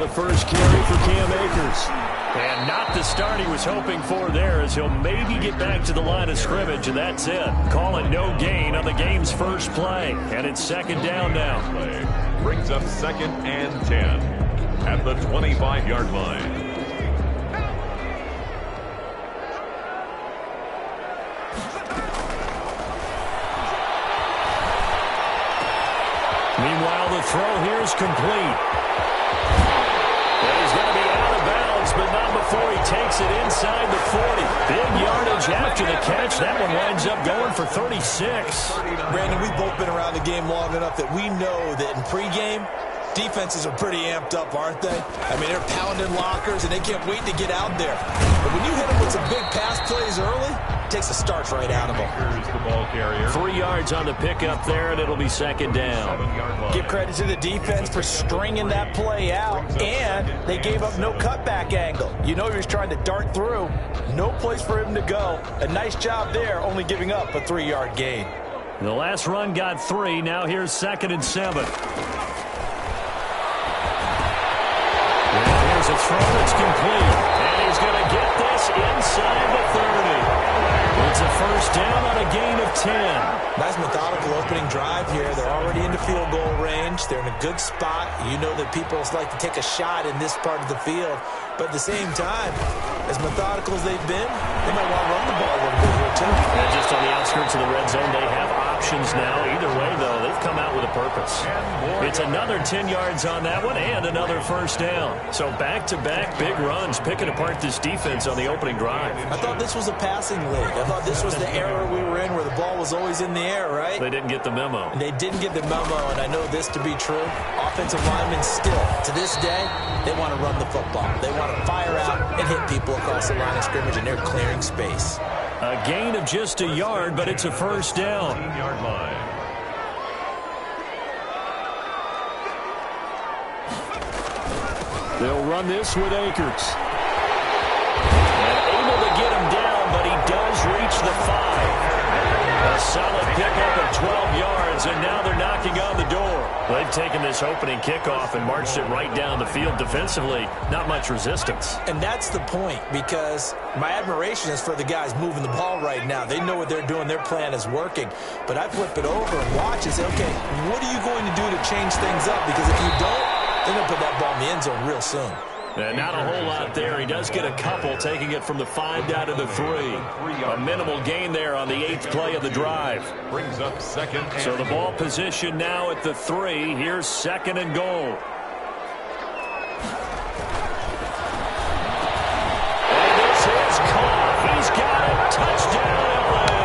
the first carry for Cam Akers. And not the start he was hoping for there, as he'll maybe get back to the line of scrimmage, and that's it. Call it no gain on the game's first play. And it's second down now. Brings up 2nd and 10 at the 25-yard line. Meanwhile, the throw here is complete. And he's going to be out of bounds, but not before he takes it inside the 40. Big yardage after the catch. That one winds up going for 36. Brandon, we've both been around the game long enough that we know that in pregame, defenses are pretty amped up, aren't they? I mean, they're pounding lockers, and they can't wait to get out there. But when you hit them with some big pass plays early, it takes the starch right out of them. Here's the ball carrier. 3 yards on the pickup there, and it'll be second down. Give credit to the defense for stringing that play out, and they gave up no cutback angle. You know he was trying to dart through. No place for him to go. A nice job there, only giving up a 3-yard gain. The last run got 3. Now here's 2nd and 7. Here's a throw that's complete. And he's going to get this inside the 30. It's a first down on a gain of 10. Nice methodical opening drive here. They're already into field goal range. They're in a good spot. You know that people like to take a shot in this part of the field. But at the same time, as methodical as they've been, they might want to run the ball a little bit here, too. And just on the outskirts of the red zone, they have options now. Either way, though, they've come out with a purpose. It's another 10 yards on that one and another first down. So back-to-back big runs, picking apart this defense on the opening drive. I thought this was a passing league. I thought this was the era we were in where the ball was always in the air, right? They didn't get the memo. And they didn't get the memo, and I know this to be true. Offensive linemen still, to this day, they want to run the football. They want to fire out and hit people across the line of scrimmage, and they're clearing space. A gain of just a yard, but it's a first down. 15-yard line. They'll run this with Akers. And able to get him down, but he does reach the 5. A solid pickup of 12 yards, and now they're knocking on the door. They've taken this opening kickoff and marched it right down the field defensively. Not much resistance. And that's the point, because my admiration is for the guys moving the ball right now. They know what they're doing. Their plan is working. But I flip it over and watch and say, okay, what are you going to do to change things up? Because if you don't, they're going to put that ball in the end zone real soon. And not a whole lot there. He does get a couple, taking it from the 5 down to the 3. A minimal gain there on the 8th play of the drive. Brings up 2nd. So the ball position now at the 3. Here's 2nd and goal. And this is caught. He's got it. Touchdown, LA.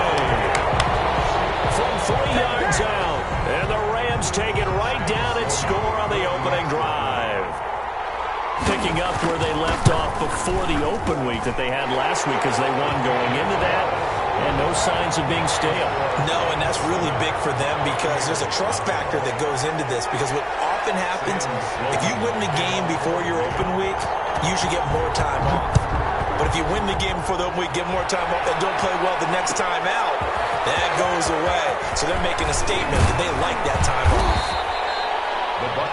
From 3 yards out. And the Rams take it right down and score on the opening drive. Picking up where they left off before the open week that they had last week, as they won going into that, and no signs of being stale. No, and that's really big for them, because there's a trust factor that goes into this, because what often happens, if you win the game before your open week, you should get more time off. But if you win the game before the open week, get more time off, and don't play well the next time out, that goes away. So they're making a statement that they like that time off.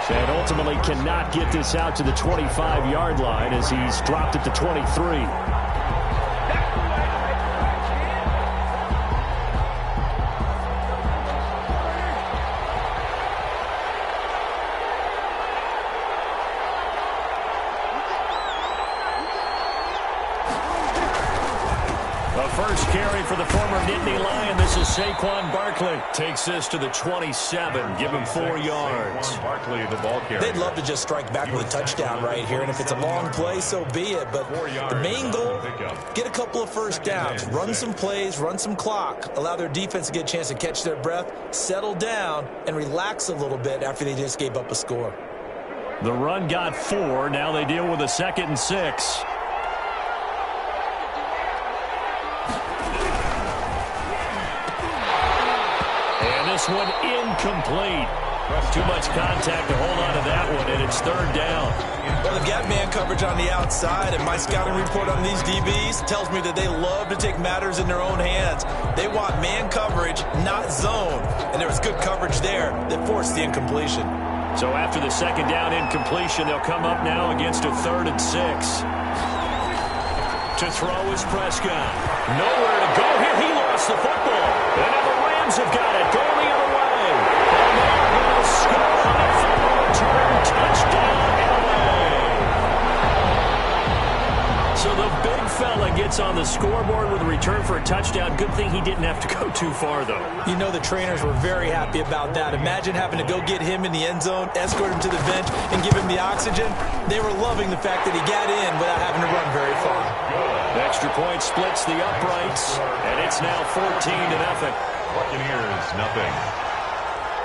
And ultimately cannot get this out to the 25-yard line, as he's dropped it to 23. First carry for the former Nittany Lion. This is Saquon Barkley. Takes this to the 27. Give him 4 yards. Barkley, the ball carrier. They'd love to just strike back with a touchdown right here, and if it's a long play, so be it. But the main goal, get a couple of first downs, run some plays, run some clock, allow their defense to get a chance to catch their breath, settle down, and relax a little bit after they just gave up a score. The run got 4. Now they deal with a 2nd and 6. This one incomplete. Too much contact to hold on to that one, and it's 3rd down. Well, they've got man coverage on the outside, and my scouting report on these DBs tells me that they love to take matters in their own hands. They want man coverage, not zone, and there was good coverage there that forced the incompletion. So after the second down incompletion, they'll come up now against a 3rd and 6. To throw is Prescott. Nowhere to go here. He lost the football. And now the Rams have got it. Going the other way. And they're going to score on a fumble return. Touchdown, LA. So the big fella gets on the scoreboard with a return for a touchdown. Good thing he didn't have to go too far, though. You know the trainers were very happy about that. Imagine having to go get him in the end zone, escort him to the bench, and give him the oxygen. They were loving the fact that he got in without having to run very far. The extra point splits the uprights, and it's now 14-0. Buccaneers, nothing.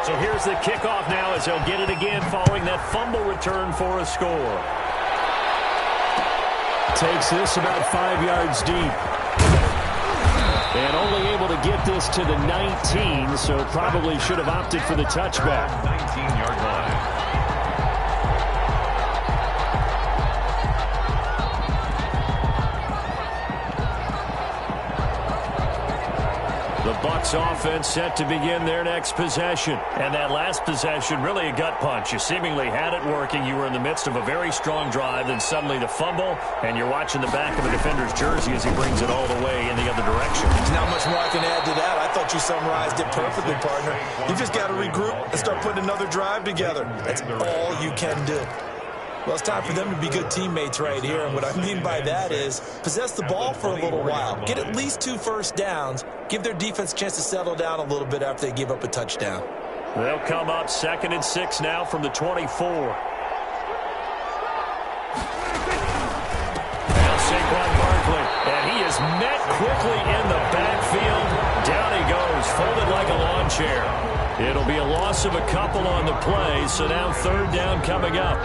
So here's the kickoff now as they'll get it again following that fumble return for a score. Takes this about 5 yards deep. And only able to get this to the 19, so probably should have opted for the touchback. 19-yard line. The Bucs offense set to begin their next possession. And that last possession, really a gut punch. You seemingly had it working. You were in the midst of a very strong drive, then suddenly the fumble, and you're watching the back of the defender's jersey as he brings it all the way in the other direction. There's not much more I can add to that. I thought you summarized it perfectly, partner. You just got to regroup and start putting another drive together. That's all you can do. Well, it's time for them to be good teammates right here, and what I mean by that is possess the ball for a little while. Get at least 2 first downs. Give their defense a chance to settle down a little bit after they give up a touchdown. They'll come up 2nd and 6 now from the 24. Now Saquon Barkley, and he is met quickly in the backfield. Down he goes, folded like a lawn chair. It'll be a loss of a couple on the play, so now 3rd down coming up.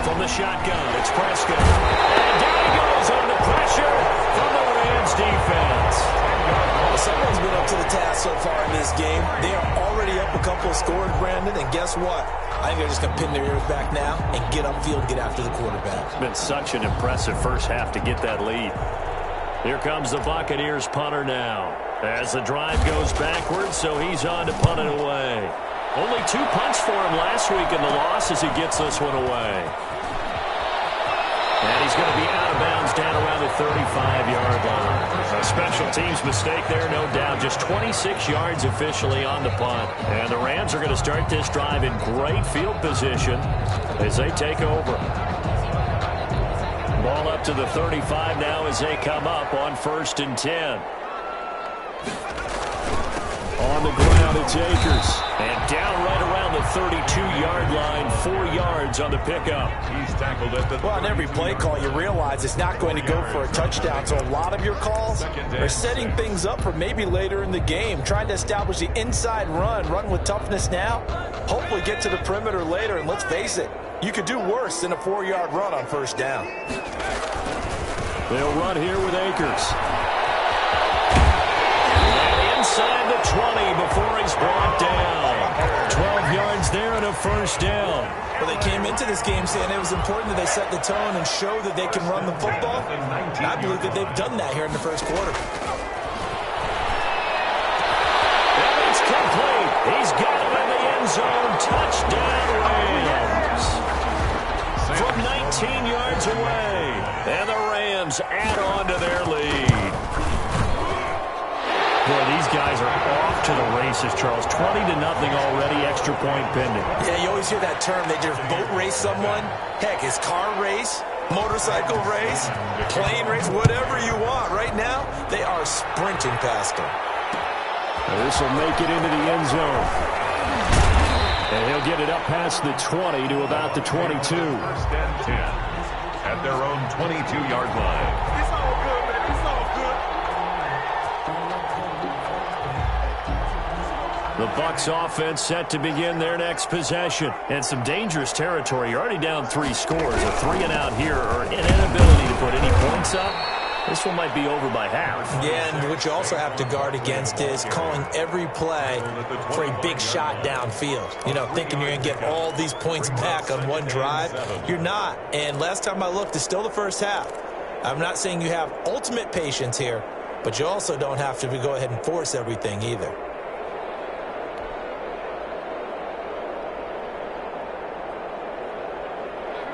From the shotgun, it's Prescott. And down he goes under pressure from the Rams defense. Well, someone's been up to the task so far in this game. They are already up a couple of scores, Brandon, and guess what? I think they're just going to pin their ears back now and get upfield and get after the quarterback. It's been such an impressive first half to get that lead. Here comes the Buccaneers punter now. As the drive goes backwards, so he's on to punt it away. Only 2 punts for him last week in the loss as he gets this one away. And he's going to be out of bounds down around the 35-yard line. A special teams mistake there, no doubt. Just 26 yards officially on the punt. And the Rams are going to start this drive in great field position as they take over. Ball up to the 35 now as they come up on 1st and 10. On the ground, it's Akers. And down right around the 32-yard line, 4 yards on the pickup. He's tackled at the... Well, on every play call, you realize it's not going to go for a touchdown. So a lot of your calls are setting things up for maybe later in the game, trying to establish the inside run with toughness now, hopefully get to the perimeter later. And let's face it, you could do worse than a 4-yard run on 1st down. They'll run here with Akers. Inside the 20 before he's brought down. 12 yards there and a 1st down. Well, they came into this game saying it was important that they set the tone and show that they can run the football. And I believe that they've done that here in the 1st quarter. And it's complete. He's got him in the end zone. Touchdown, Rams. From 19 yards away. And the Rams add on to their lead. Boy, these guys are off to the races, Charles. 20-0 already, extra point pending. Yeah, you always hear that term. They just boat race someone. Heck, it's car race, motorcycle race, plane race, whatever you want. Right now, they are sprinting past them. This will make it into the end zone. And he'll get it up past the 20 to about the 22. 1st and 10 at their own 22-yard line. It's all good, man. It's all good. The Bucs offense set to begin their next possession. And some dangerous territory. You're already down 3 scores. A 3-and-out here or an inability to put any points up. This one might be over by half. Yeah, and what you also have to guard against is calling every play for a big shot downfield. You know, thinking you're going to get all these points back on one drive. You're not. And last time I looked, it's still the first half. I'm not saying you have ultimate patience here, but you also don't have to go ahead and force everything either.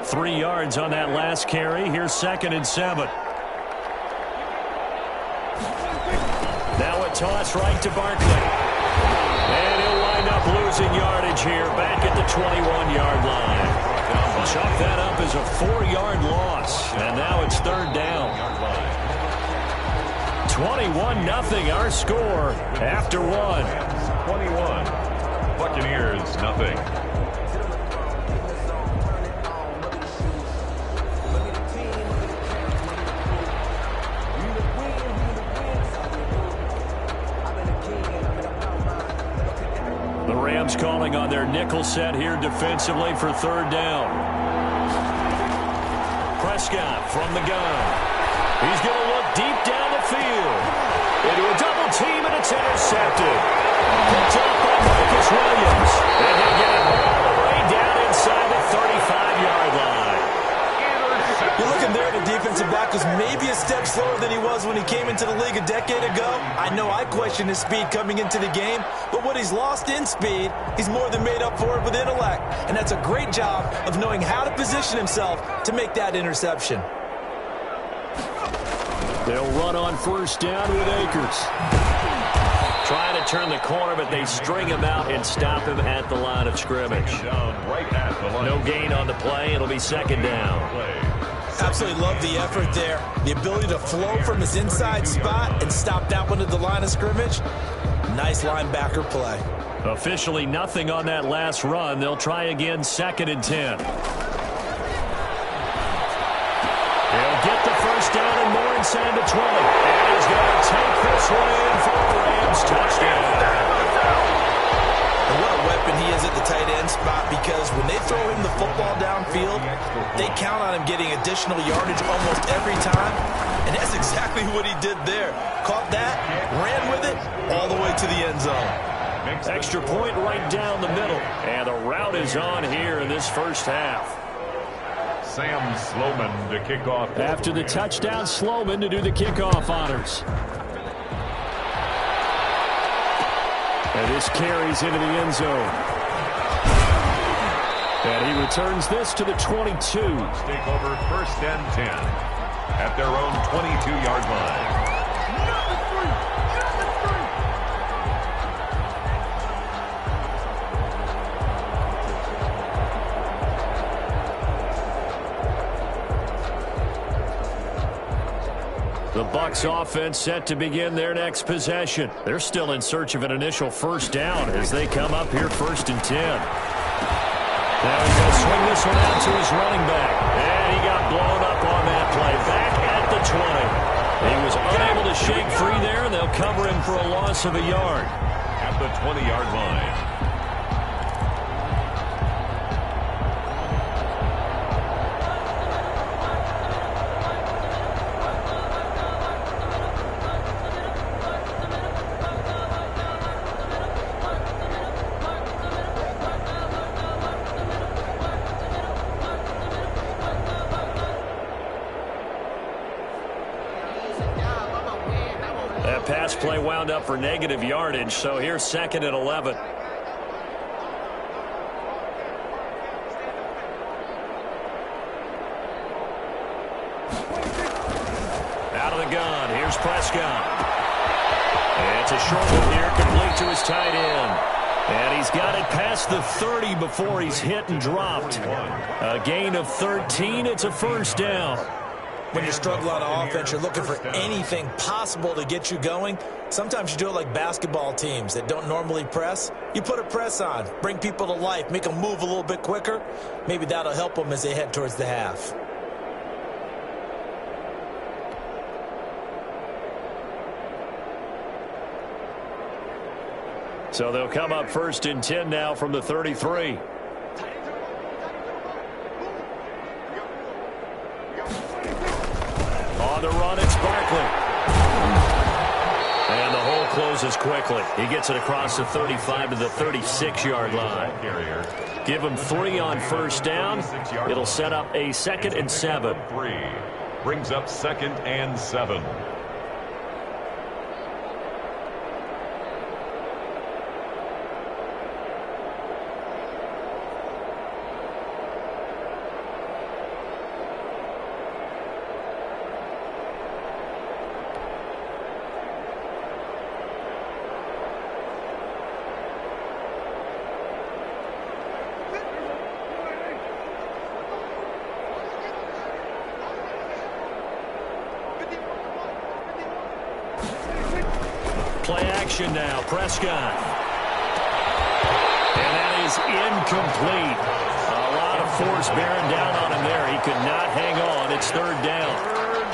Three yards on that last carry. Here's 2nd and 7. Now a toss right to Barkley. And he'll wind up losing yardage here back at the 21-yard line. Chalk that up as a 4-yard loss. And now it's 3rd down. 21-0 our score after 1. 21. Buccaneers, nothing. The Rams calling on their nickel set here defensively for 3rd down. Prescott from the gun. He's going to look deep down the field. Into a double team, and it's intercepted. Picked up by Marcus Williams. And he'll get it all the way down inside the 35-yard line. You're looking there at a defensive back who's maybe a step slower than he was when he came into the league a decade ago. I know I questioned his speed coming into the game, but what he's lost in speed, he's more than made up for it with intellect. And that's a great job of knowing how to position himself to make that interception. They'll run on 1st down with Akers. Trying to turn the corner, but they string him out and stop him at the line of scrimmage. No gain on the play. It'll be 2nd down. Absolutely love the effort there. The ability to flow from his inside spot and stop that one at the line of scrimmage. Nice linebacker play. Officially nothing on that last run. They'll try again 2nd and 10. They'll get the 1st down and more inside the 20. And he's going to take this one in for a Rams touchdown. And what a weapon he is at the tight end spot, because when they throw him the football downfield, they count on him getting additional yardage almost every time. And that's exactly what he did there. Caught that, ran with it, all the way to the end zone. Extra point right down the middle. And the route is on here in this 1st half. Sam Sloman to kick off. After the touchdown, Sloman to do the kickoff honors. And this carries into the end zone. And he returns this to the 22. Take over 1st and 10 at their own 22-yard line. The Bucs offense set to begin their next possession. They're still in search of an initial 1st down as they come up here 1st and 10. Now he's going to swing this one out to his running back. And he got blown up on that play. Back at the 20. He was unable to shake free there, and they'll cover him for a loss of a yard. At the 20-yard line. That pass play wound up for negative yardage, so here's 2nd and 11. Out of the gun, here's Prescott. And it's a short one here, complete to his tight end. And he's got it past the 30 before he's hit and dropped. A gain of 13, it's a 1st down. When you struggle on offense, you're looking for anything possible to get you going. Sometimes you do it like basketball teams that don't normally press. You put a press on, bring people to life, make them move a little bit quicker. Maybe that'll help them as they head towards the half. So they'll come up 1st and 10 now from the 33. On the run, it's Barkley. closes quickly. He gets it across the 35 to the 36-yard line. Give him 3 on first down. It'll set up a 2nd and 7. Brings up 2nd and 7. Play action now. Prescott. And that is incomplete. A lot of force bearing down on him there. He could not hang on. It's 3rd down.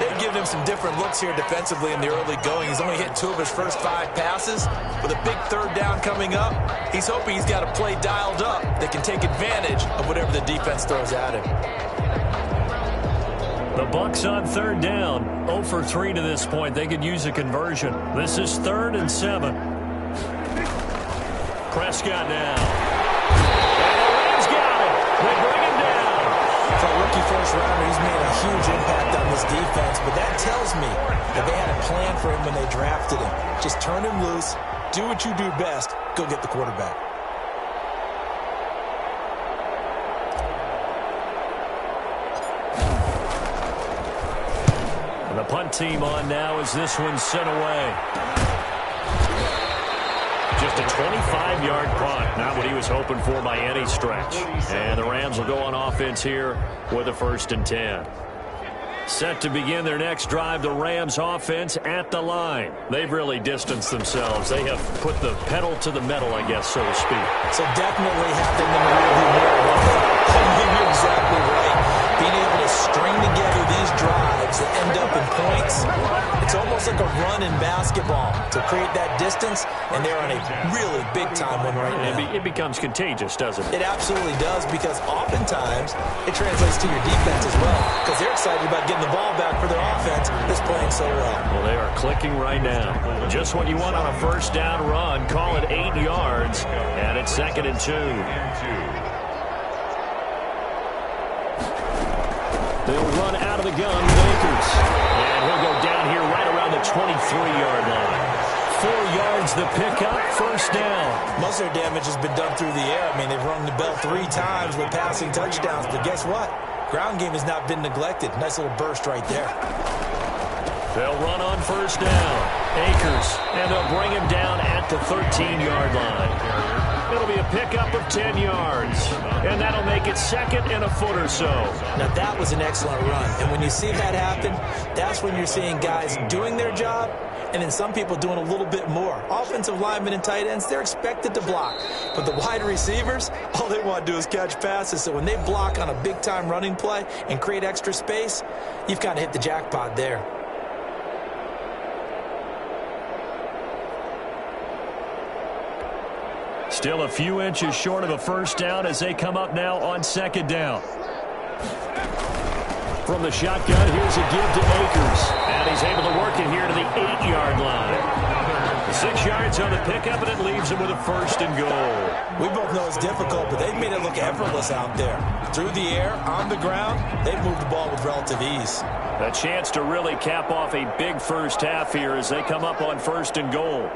They've given him some different looks here defensively in the early going. He's only hit 2 of his first 5 passes. With a big 3rd down coming up, he's hoping he's got a play dialed up that can take advantage of whatever the defense throws at him. The Bucs on 3rd down. 0 for 3 to this point. They could use a conversion. This is 3rd and 7. Prescott now. And the Rams got him. They bring him down. For a rookie first rounder, he's made a huge impact on this defense, but that tells me that they had a plan for him when they drafted him. Just turn him loose, do what you do best, go get the quarterback. And the punt team on now as this one's sent away. Just a 25-yard punt. Not what he was hoping for by any stretch. And the Rams will go on offense here with a 1st and 10. Set to begin their next drive, the Rams offense at the line. They've really distanced themselves. They have put the pedal to the metal, I guess, so to speak. So definitely have them in the rearview mirror. You're exactly right. Being able to string together these drives that end up in points, it's almost like a run in basketball to create that distance, and they're on a really big-time one right now. It becomes contagious, doesn't it? It absolutely does, because oftentimes it translates to your defense as well, because they're excited about getting the ball back for their offense that's playing so well. Well, they are clicking right now. Just what you want on a first down run. Call it 8 yards, and it's 2nd and 2. They'll run out of the gun with Akers. And he'll go down here right around the 23-yard line. 4 yards the pickup, first down. Most of their damage has been done through the air. I mean, they've rung the bell 3 times with passing touchdowns, but guess what? Ground game has not been neglected. Nice little burst right there. They'll run on first down. Akers, and they'll bring him down at the 13-yard line. It'll be a pickup of 10 yards, and that'll make it 2nd and a foot or so. Now, that was an excellent run, and when you see that happen, that's when you're seeing guys doing their job, and then some people doing a little bit more. Offensive linemen and tight ends, they're expected to block, but the wide receivers, all they want to do is catch passes, so when they block on a big-time running play and create extra space, you've kind of hit the jackpot there. Still a few inches short of a first down as they come up now on 2nd down. From the shotgun, here's a give to Akers. And he's able to work it here to the 8-yard line. 6 yards on the pickup, and it leaves him with a 1st and goal. We both know it's difficult, but they've made it look effortless out there. Through the air, on the ground, they've moved the ball with relative ease. A chance to really cap off a big first half here as they come up on 1st and goal.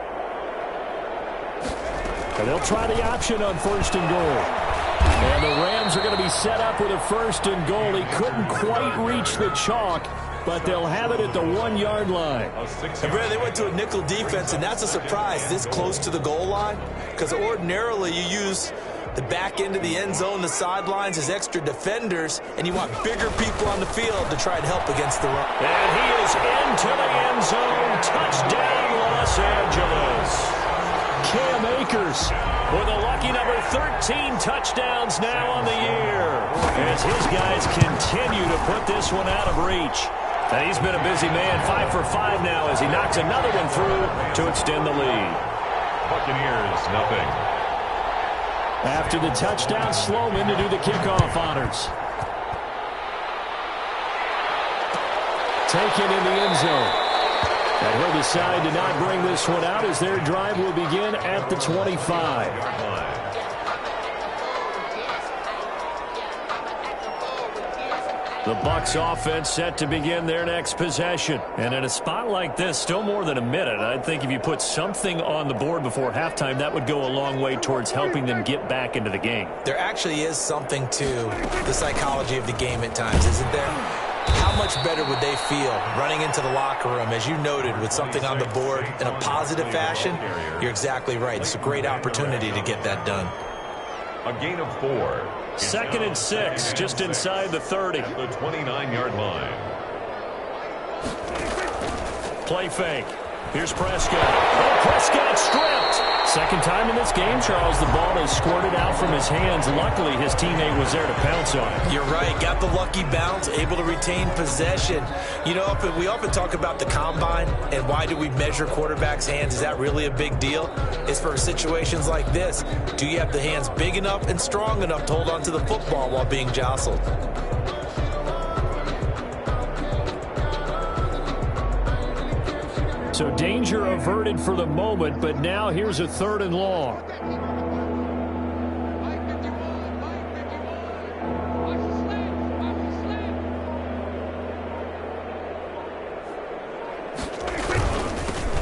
And they'll try the option on 1st and goal. And the Rams are going to be set up with a 1st and goal. He couldn't quite reach the chalk, but they'll have it at the 1-yard line. And Brad, they went to a nickel defense, and that's a surprise this close to the goal line, because ordinarily you use the back end of the end zone, the sidelines as extra defenders, and you want bigger people on the field to try and help against the run. And he is into the end zone. Touchdown, Los Angeles. Cam Akers with a lucky number 13 touchdowns now on the year as his guys continue to put this one out of reach. And he's been a busy man, 5 for 5 now as he knocks another one through to extend the lead. Buccaneers, nothing. After the touchdown, Sloman to do the kickoff honors. Taken in the end zone. And he'll decide to not bring this one out as their drive will begin at the 25. The Bucs offense set to begin their next possession. And in a spot like this, still more than a minute, I think if you put something on the board before halftime, that would go a long way towards helping them get back into the game. There actually is something to the psychology of the game at times, isn't there? How much better would they feel running into the locker room, as you noted, with something on the board in a positive fashion? You're exactly right. It's a great opportunity to get that done. A gain of 4. 2nd and 6, just inside the 30. At the 29-yard line. Play fake. Here's Prescott. Oh, Prescott stripped. Second time in this game, Charles, the ball has squirted out from his hands. Luckily, his teammate was there to pounce on it. You're right. Got the lucky bounce, able to retain possession. You know, we often talk about the combine and why do we measure quarterbacks' hands. Is that really a big deal? It's for situations like this. Do you have the hands big enough and strong enough to hold on to the football while being jostled? So danger averted for the moment, but now here's a 3rd and long.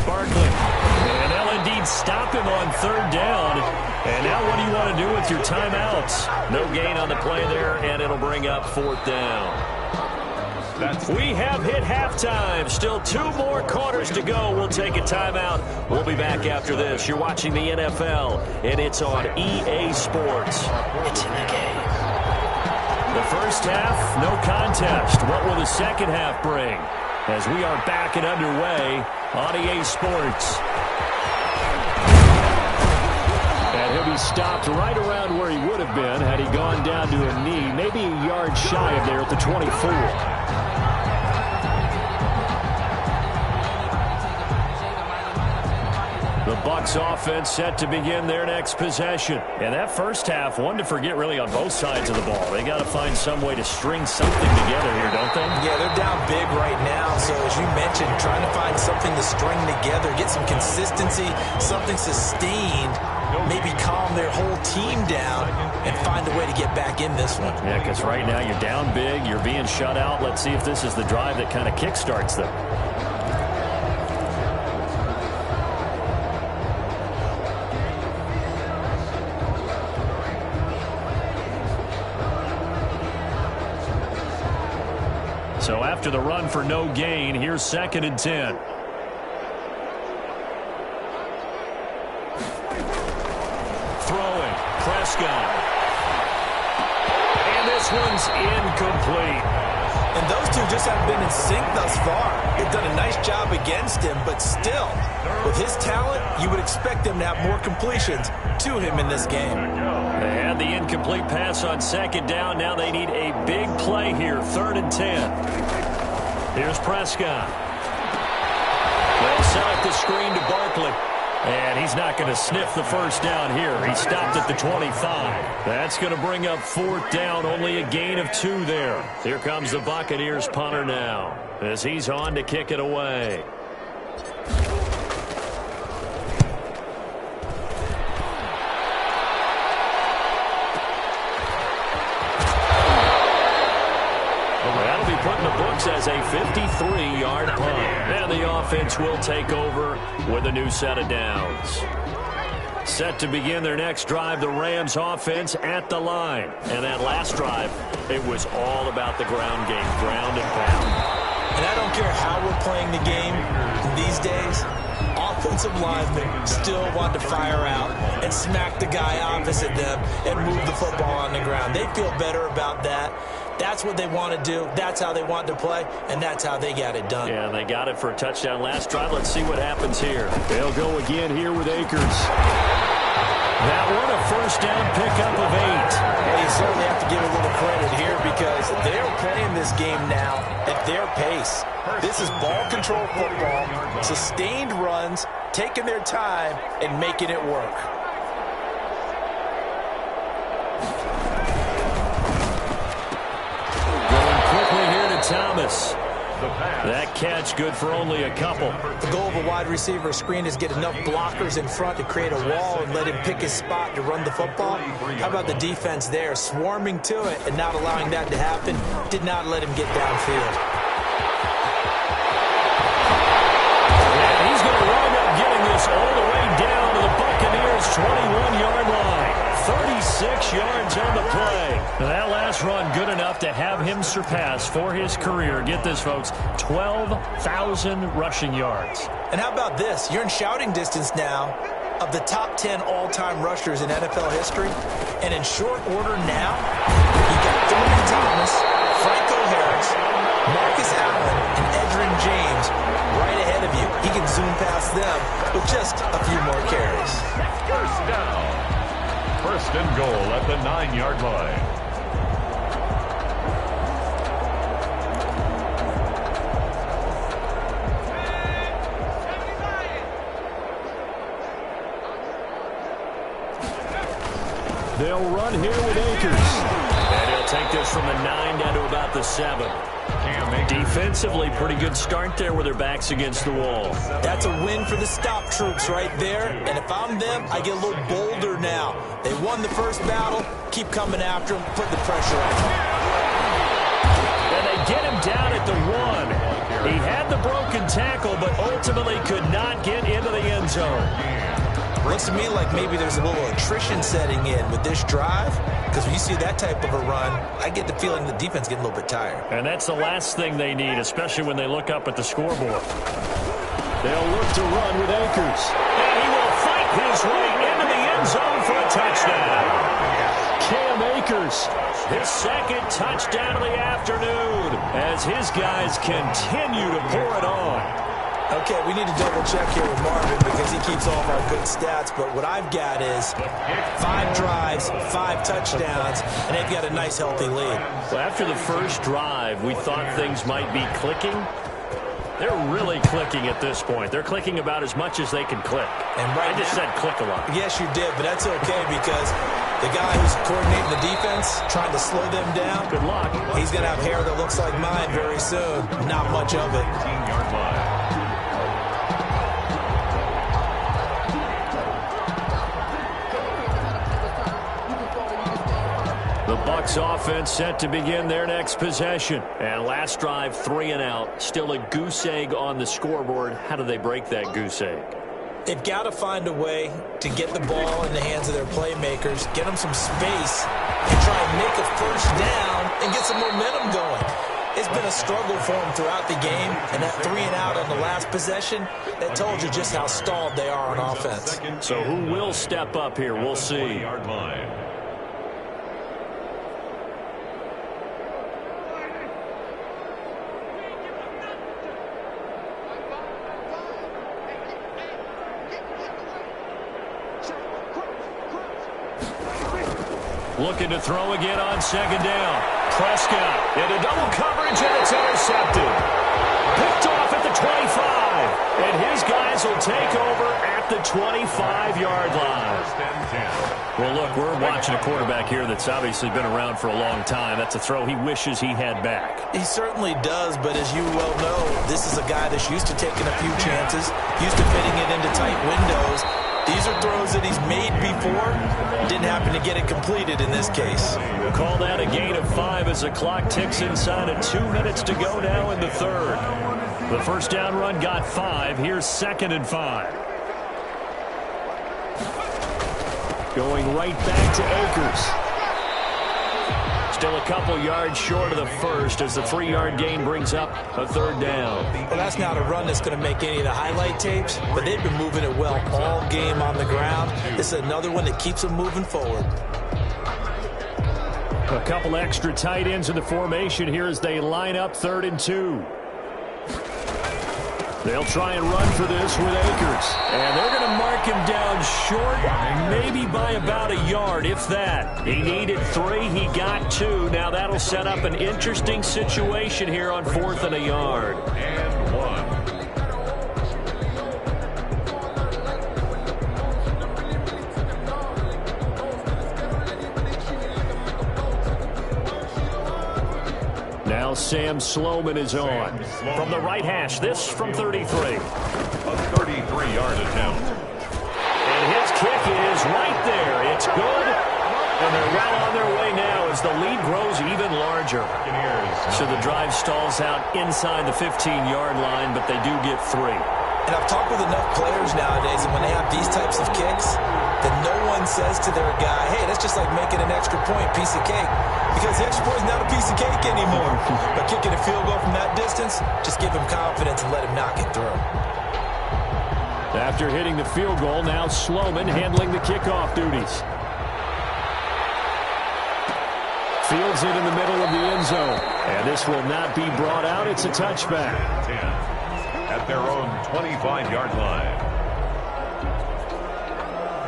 Barkley. And they'll indeed stop him on 3rd down. And now what do you want to do with your timeouts? No gain on the play there, and it'll bring up 4th down. We have hit halftime. Still 2 more quarters to go. We'll take a timeout. We'll be back after this. You're watching the NFL, and it's on EA Sports. It's in the game. The first half, no contest. What will the second half bring? As we are back and underway on EA Sports. And he'll be stopped right around where he would have been had he gone down to a knee, maybe a yard shy of there at the 24. The Bucs offense set to begin their next possession. And that first half, one to forget really on both sides of the ball. They got to find some way to string something together here, don't they? Yeah, they're down big right now. So as you mentioned, trying to find something to string together, get some consistency, something sustained, maybe calm their whole team down and find a way to get back in this one. Yeah, because right now you're down big, you're being shut out. Let's see if this is the drive that kind of kickstarts them. So after the run for no gain, here's 2nd and 10. Throwing, Prescott. And this one's incomplete. And those two just haven't been in sync thus far. They've done a nice job against him, but still, with his talent, you would expect them to have more completions to him in this game. They had the incomplete pass on 2nd down. Now they need a big play here, 3rd and 10. Here's Prescott. They'll set up the screen to Barkley. And he's not going to sniff the first down here. He stopped at the 25. That's going to bring up 4th down, only a gain of 2 there. Here comes the Buccaneers punter now as he's on to kick it away. That'll be put in the books as a 53-yard punt. And the offense will take over with a new set of downs. Set to begin their next drive, the Rams offense at the line. And that last drive, it was all about the ground game, ground and pound. And I don't care how we're playing the game these days, offensive linemen still want to fire out and smack the guy opposite them and move the football on the ground. They feel better about that. That's what they want to do. That's how they want to play, and that's how they got it done. Yeah, and they got it for a touchdown last drive. Let's see what happens here. They'll go again here with Akers. That one, a first down pickup of 8. Well, you certainly have to give a little credit here because they're playing this game now at their pace. This is ball control football, sustained runs, taking their time, and making it work. Thomas. The pass. That catch good for only a couple. The goal of a wide receiver screen is get enough blockers in front to create a wall and let him pick his spot to run the football. How about the defense there, swarming to it and not allowing that to happen? Did not let him get downfield. And he's going to wind up getting this all the way down to the Buccaneers' 21-yard line. 36 yards on the play. Now that last run good enough to have him surpass for his career, get this folks, 12,000 rushing yards. And how about this? You're in shouting distance now of the top 10 all-time rushers in NFL history. And in short order now, you got Thurman Thomas, Franco Harris, Marcus Allen, and Edgerrin James right ahead of you. He can zoom past them with just a few more carries. First down. First and goal at the 9-yard line. They'll run here with Akers. And he'll take this from the 9 down to about the 7. Defensively, pretty good start there with their backs against the wall. That's a win for the stop troops right there. And if I'm them, I get a little bolder now. They won the first battle. Keep coming after them. Put the pressure on them. And they get him down at the 1. He had the broken tackle, but ultimately could not get into the end zone. Looks to me like maybe there's a little attrition setting in with this drive, because when you see that type of a run, I get the feeling the defense getting a little bit tired. And that's the last thing they need, especially when they look up at the scoreboard. They'll look to run with Akers. And he will fight his way into the end zone for a touchdown. Cam Akers, his second touchdown of the afternoon, as his guys continue to pour it on. Okay, we need to double-check here with Marvin because he keeps all of our good stats, but what I've got is 5 drives, 5 touchdowns, and they've got a nice, healthy lead. Well, after the first drive, we thought things might be clicking. They're really clicking at this point. They're clicking about as much as they can click. And right I just said click a lot. Yes, you did, but that's okay because the guy who's coordinating the defense, trying to slow them down, Good luck. he's going to have hair that looks like mine very soon. Not much of it. 18-yard line. The Bucs offense set to begin their next possession. And last drive, 3 and out. Still a goose egg on the scoreboard. How do they break that goose egg? They've got to find a way to get the ball in the hands of their playmakers, get them some space, and try and make a first down and get some momentum going. It's been a struggle for them throughout the game, and that 3 and out on the last possession, that told you just how stalled they are on offense. So who will step up here? We'll see. 20-yard line. Looking to throw again on second down. Prescott into double coverage, and it's intercepted. Picked off at the 25. And his guys will take over at the 25-yard line. Well, look, we're watching a quarterback here that's obviously been around for a long time. That's a throw he wishes he had back. He certainly does, but as you well know, this is a guy that's used to taking a few chances, used to fitting it into tight windows. These are throws that he's made before. Didn't happen to get it completed in this case. We'll call that a gain of 5 as the clock ticks inside of 2 minutes to go now in the third. The first down run got 5. Here's 2nd and 5. Going right back to Akers. Still a couple yards short of the first as the 3-yard gain brings up a 3rd down. Well, that's not a run that's going to make any of the highlight tapes, but they've been moving it well all game on the ground. This is another one that keeps them moving forward. A couple extra tight ends in the formation here as they line up 3rd and 2. They'll try and run for this with Akers. And they're going to mark him down short, maybe by about a yard, if that. He needed 3. He got 2. Now that'll set up an interesting situation here on 4th and a yard. And 1. Now Sam Sloman is on. From the right hash, this from 33. A 33-yard attempt. And his kick is right there. It's good. And they're well on their way now as the lead grows even larger. So the drive stalls out inside the 15-yard line, but they do get 3. And I've talked with enough players nowadays, and when they have these types of kicks, that no one says to their guy, hey, that's just like making an extra point, piece of cake. Because the extra point is not a piece of cake anymore. But kicking a field goal from that distance, just give him confidence and let him knock it through. After hitting the field goal, now Sloman handling the kickoff duties. Fields it in the middle of the end zone. And this will not be brought out. It's a touchback. 10 at their own 25-yard line.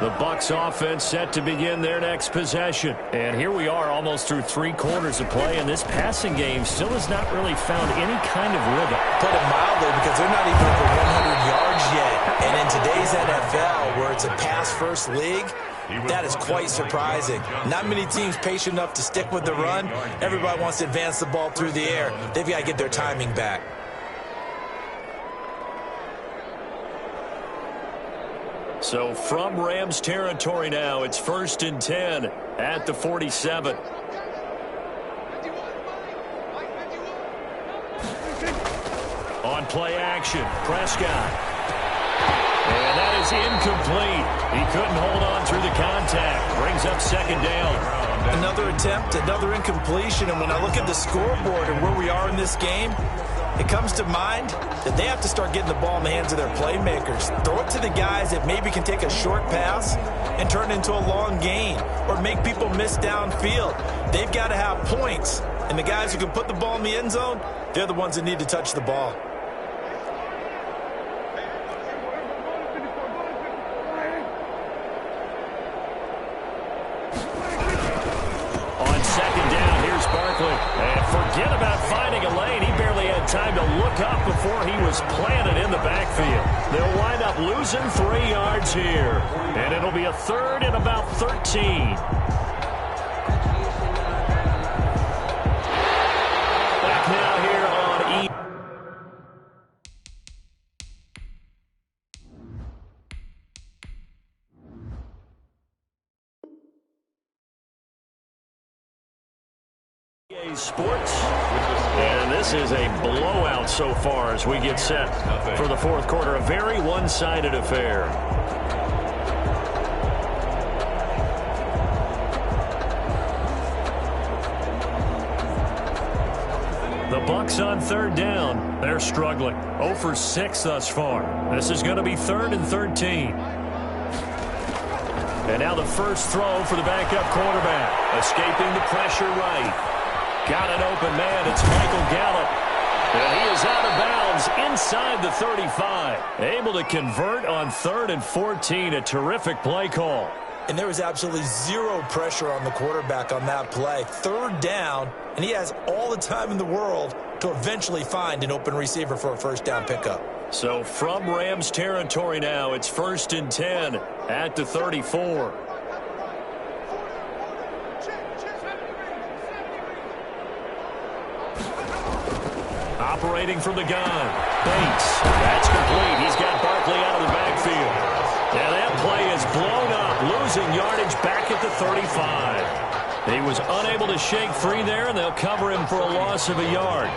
The Bucs offense set to begin their next possession. And here we are almost through 3 quarters of play, and this passing game still has not really found any kind of rhythm. Put it mildly, because they're not even over 100 yards yet. And in today's NFL, where it's a pass-first league, that is quite surprising. Not many teams patient enough to stick with the run. Everybody wants to advance the ball through the air. They've got to get their timing back. So from Rams territory now, it's 1st and 10 at the 47. On play action, Prescott. And that is incomplete. He couldn't hold on through the contact. Brings up 2nd down. Another attempt, another incompletion. And when I look at the scoreboard and where we are in this game, it comes to mind that they have to start getting the ball in the hands of their playmakers. Throw it to the guys that maybe can take a short pass and turn it into a long gain or make people miss downfield. They've got to have points. And the guys who can put the ball in the end zone, they're the ones that need to touch the ball. On 2nd down, here's Barkley. And forget about finding a lane. He barely had time to look up before he was planted in the backfield. They'll wind up losing 3 yards here. And it'll be a 3rd and about 13. Back now here on EA Sports. And this is a blowout so far as we get set for the 4th quarter. A very one-sided affair. The Bucs on 3rd down. They're struggling. 0 for 6 thus far. This is going to be 3rd and 13. And now the first throw for the backup quarterback. Escaping the pressure right. Got an open man. It's Michael Gallup. And he is out of bounds inside the 35. Able to convert on 3rd and 14. A terrific play call. And there was absolutely zero pressure on the quarterback on that play. 3rd down, and he has all the time in the world to eventually find an open receiver for a 1st down pickup. So from Rams territory now, it's 1st and 10 at the 34. Operating from the gun. Bates. That's complete. He's got Barkley out of the backfield. And that play is blown up, losing yardage back at the 35. He was unable to shake free there, and they'll cover him for a loss of a yard.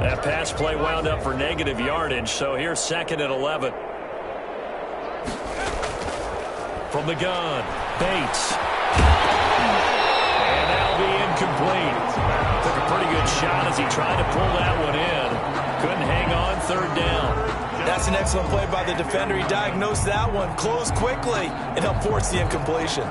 That pass play wound up for negative yardage, so here's 2nd and 11. From the gun, Bates. And that'll be incomplete. Took a pretty good shot as he tried to pull that one in. Couldn't hang on, 3rd down. That's an excellent play by the defender. He diagnosed that one, closed quickly, and helped force the incompletion.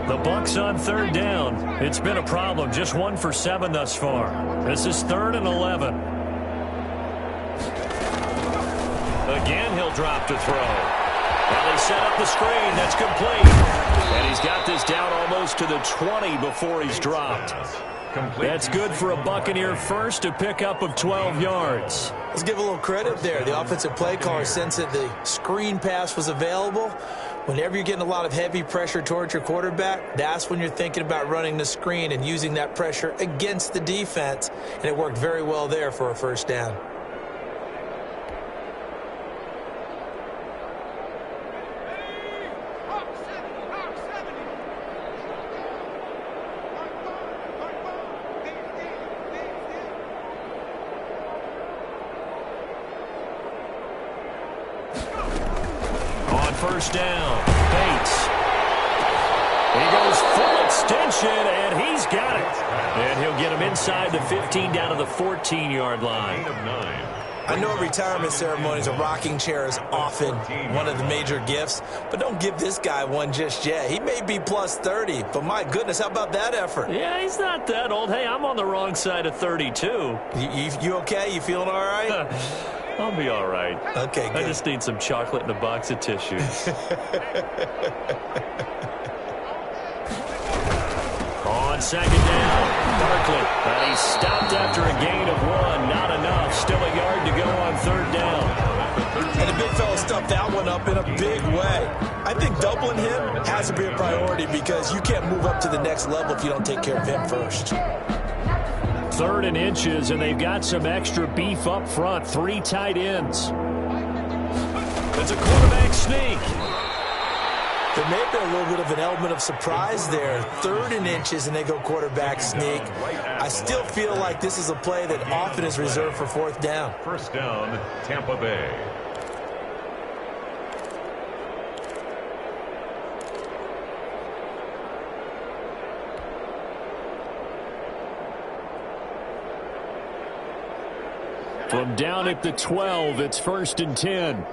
The Bucs on 3rd down. It's been a problem. Just 1 for 7 thus far. This is 3rd and 11. Again, he'll drop to throw. Well, they set up the screen. That's complete. And he's got this down almost to the 20 before he's dropped. That's good for a Buccaneer first, a pickup of 12 yards. Let's give a little credit there. The offensive play caller sensed that the screen pass was available. Whenever you're getting a lot of heavy pressure towards your quarterback, that's when you're thinking about running the screen and using that pressure against the defense. And it worked very well there for a first down. First down, Bates. He goes full extension, and he's got it. And he'll get him inside the 15 down to the 14-yard line. I know retirement ceremonies, a rocking chair is often one of the major gifts, but don't give this guy one just yet. He may be plus 30, but my goodness, how about that effort? Yeah, he's not that old. Hey, I'm on the wrong side of 32. You okay? You feeling all right? I'll be all right. Okay, good. I just need some chocolate and a box of tissues. On second down, Barkley. But he's stopped after a gain of 1. Not enough. Still a yard to go on third down. And the big fella stuffed that one up in a big way. I think doubling him has to be a priority because you can't move up to the next level if you don't take care of him first. 3rd and inches, and they've got some extra beef up front. 3 tight ends. It's a quarterback sneak. There may have been a little bit of an element of surprise there. 3rd and inches, and they go quarterback sneak. I still feel like this is a play that often is reserved for 4th down. First down, Tampa Bay. From down at the 12, it's 1st and 10.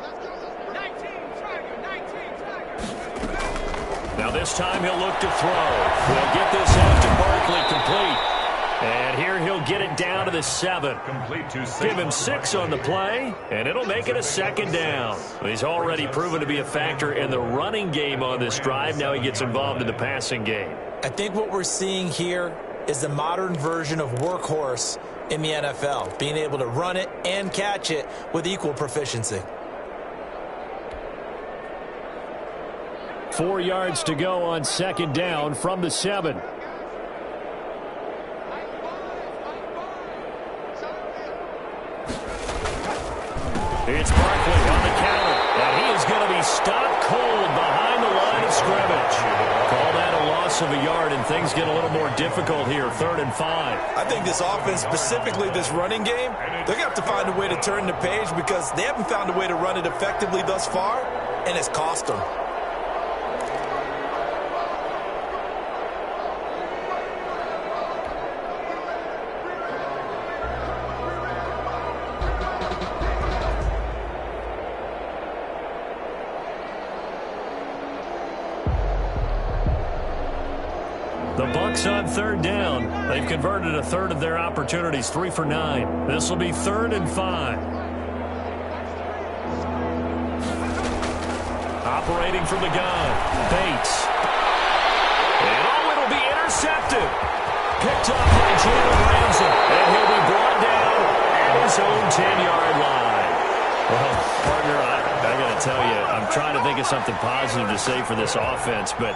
Now this time he'll look to throw. We'll get this out to Barkley complete. And here he'll get it down to the 7. Complete to Give him 6 on the play, and it'll make it a 2nd down. He's already proven to be a factor in the running game on this drive. Now he gets involved in the passing game. I think what we're seeing here is the modern version of workhorse in the NFL, being able to run it and catch it with equal proficiency. 4 yards to go on 2nd down from the 7. It's Barkley on the counter, and he is going to be stopped cold behind the line of scrimmage. Call that a loss of a yard, and things get a little more difficult here, 3rd and 5. I think this offense, specifically this running game, they're going to have to find a way to turn the page because they haven't found a way to run it effectively thus far, and it's cost them. The Bucs on 3rd down. They've converted a 1/3 of their opportunities, 3 for 9. This will be 3rd and 5. Operating from the gun, Bates. And it'll be intercepted. Picked up by Jalen Ramsey. And he'll be brought down at his own 10-yard line. Well, partner, I got to tell you, I'm trying to think of something positive to say for this offense, but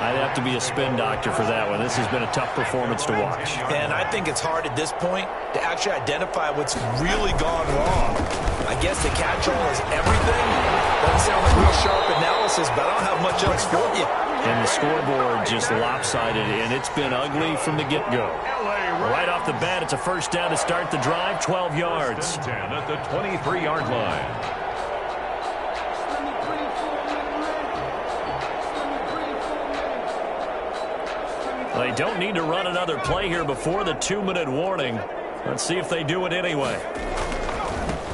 I'd have to be a spin doctor for that one. This has been a tough performance to watch. And I think it's hard at this point to actually identify what's really gone wrong. I guess the catch-all is everything. Doesn't sound like real sharp analysis, but I don't have much else for you. And the scoreboard just lopsided, and it's been ugly from the get-go. Right off the bat, it's a first down to start the drive, 12 yards. 10 at the 23-yard line. They don't need to run another play here before the 2-minute warning. Let's see if they do it anyway.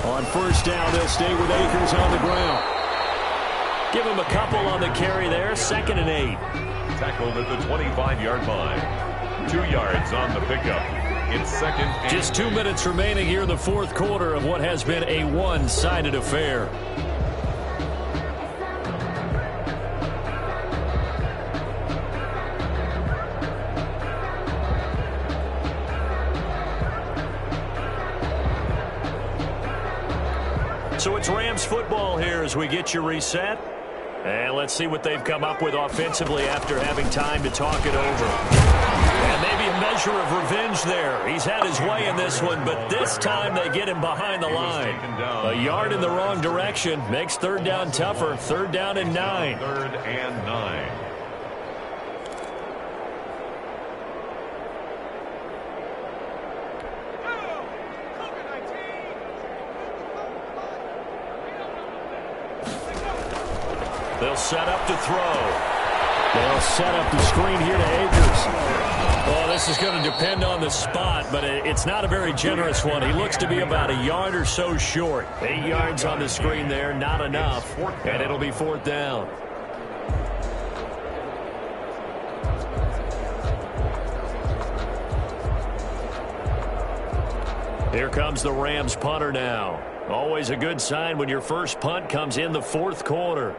On first down, they'll stay with Akers on the ground. Give him a couple on the carry there, 2nd and 8. Tackled at the 25-yard line. 2 yards on the pickup. It's second and Just 2 minutes remaining here in the fourth quarter of what has been a one-sided affair. So it's Rams football here as we get you reset. And let's see what they've come up with offensively after having time to talk it over. And maybe a measure of revenge there. He's had his way in this one, but this time they get him behind the line. A yard in the wrong direction makes third down tougher. 3rd down and 9. 3rd and 9. They'll set up to throw. They'll set up the screen here to Akers. Well, this is going to depend on the spot, but it's not a very generous one. He looks to be about a yard or so short. 8 yards on the screen there, not enough, and it'll be 4th down. Here comes the Rams punter now. Always a good sign when your first punt comes in the fourth quarter.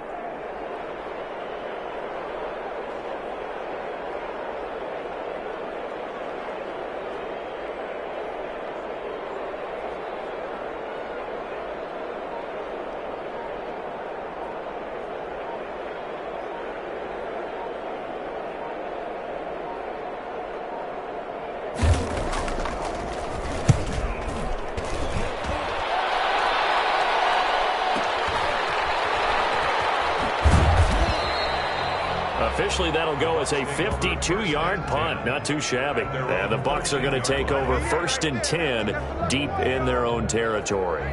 Officially, that'll go as a 52-yard punt. Not too shabby. And the Bucs are going to take over 1st and 10 deep in their own territory.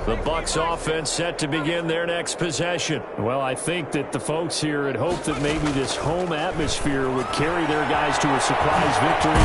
The Bucs offense set to begin their next possession. Well, I think that the folks here had hoped that maybe this home atmosphere would carry their guys to a surprise victory,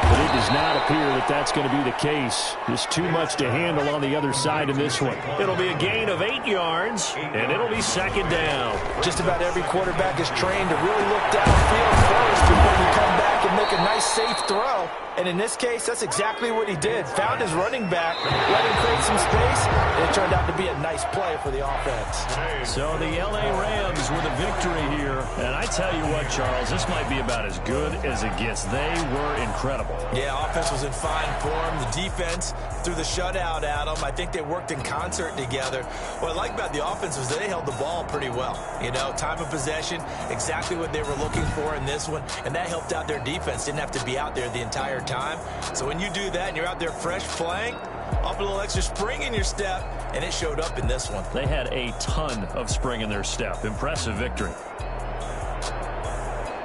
but it does not appear that that's going to be the case. Just too much to handle on the other side in this one. It'll be a gain of 8 yards, and it'll be 2nd down. Just about every quarterback is trained to really look downfield first before you come back and make a nice, safe throw. And in this case, that's exactly what he did. Found his running back, let him create some space, and it turned out to be a nice play for the offense. So the L.A. Rams with a victory here. And I tell you what, Charles, this might be about as good as it gets. They were incredible. Yeah, offense was in fine form. The defense threw the shutout at them. I think they worked in concert together. What I like about the offense was they held the ball pretty well. You know, time of possession, exactly what they were looking for in this one, and that helped out their defense. Didn't have to be out there the entire time. So when you do that and you're out there fresh playing, off a little extra spring in your step, and it showed up in this one. They had a ton of spring in their step. Impressive victory.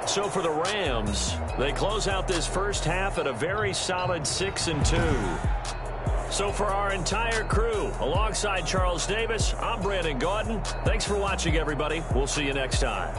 So for the Rams, they close out this first half at a very solid 6-2. So for our entire crew, alongside Charles Davis, I'm Brandon Gaudin. Thanks for watching, everybody. We'll see you next time.